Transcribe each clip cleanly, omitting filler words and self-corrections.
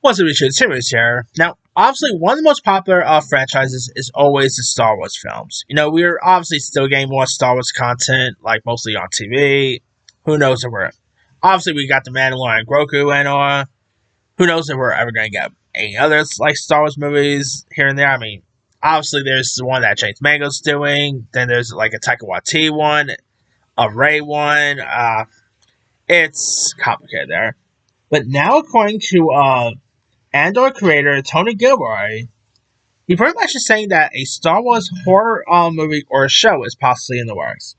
What's the Richard series here? Now, obviously, one of the most popular franchises is always the Star Wars films. We're obviously still getting more Star Wars content, like mostly on TV. Who knows if we're obviously we got the Mandalorian, Grogu, and who knows if we're ever going to get any others like Star Wars movies here and there. I mean, obviously there's the one that James Mango's doing. Then there's like a Taika Waititi one, a Ray one. It's complicated there. But now, according to Andor creator Tony Gilroy, he pretty much is saying that a Star Wars horror movie or show is possibly in the works.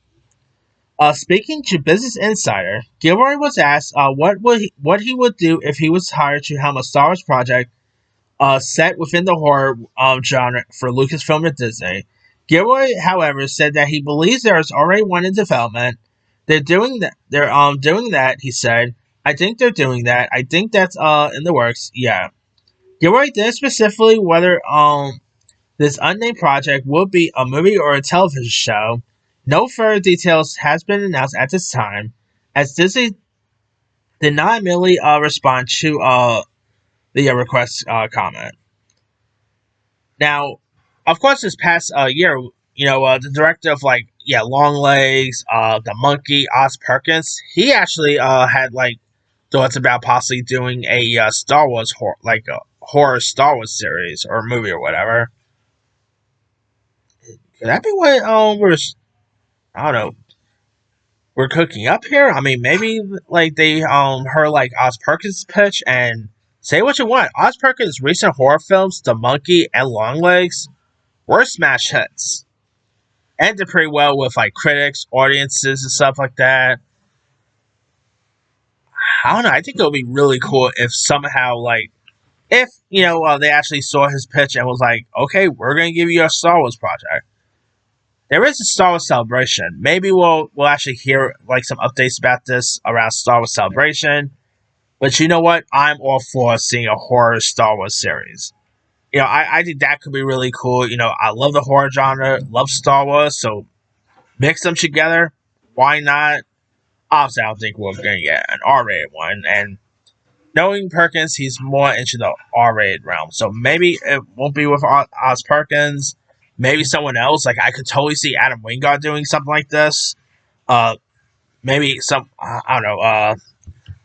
Speaking to Business Insider, Gilroy was asked what he would do if he was hired to helm a Star Wars project set within the horror genre for Lucasfilm and Disney. Gilroy, however, said that he believes there is already one in development. They're doing that. They're doing that. He said, "I think they're doing that. I think that's in the works." Yeah. Gilroy didn't specifically whether this unnamed project will be a movie or a television show. No further details has been announced at this time, as Disney did not immediately respond to the request comment. Now, of course, this past year, the director of Long Legs, the Monkey, Oz Perkins, he actually had thoughts about possibly doing a Star Wars horror Star Wars series or movie or whatever. Could that be what I don't know, we're cooking up here? I mean, maybe they heard Oz Perkins' pitch, and say what you want, Oz Perkins' recent horror films, The Monkey and Long Legs, were smash hits. And did pretty well with critics, audiences, and stuff like that. I don't know. I think it would be really cool if somehow if they actually saw his pitch and was like, okay, we're gonna give you a Star Wars project. There is a Star Wars Celebration. Maybe we'll actually hear some updates about this around Star Wars Celebration. But you know what? I'm all for seeing a horror Star Wars series. I think that could be really cool. I love the horror genre, love Star Wars, so mix them together. Why not? Obviously, I don't think we're going to get an R-rated one. And knowing Perkins, he's more into the R-rated realm. So maybe it won't be with Oz Perkins. Maybe someone else. I could totally see Adam Wingard doing something like this. Maybe some, I don't know,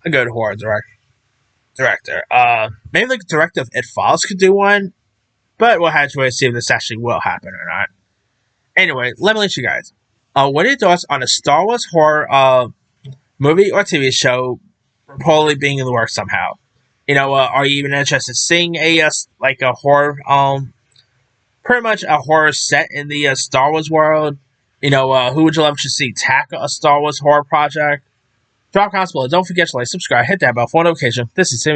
a good horror director. Maybe the director of It Follows could do one. But we'll have to wait and see if this actually will happen or not. Anyway, let me let you guys. What are your thoughts on a Star Wars horror movie or TV show reportedly being in the works somehow? Are you even interested in seeing a horror, pretty much a horror set in the Star Wars world? Who would you love to see tackle a Star Wars horror project? Drop comments below. Don't forget to subscribe, hit that bell for notification. This is Tim.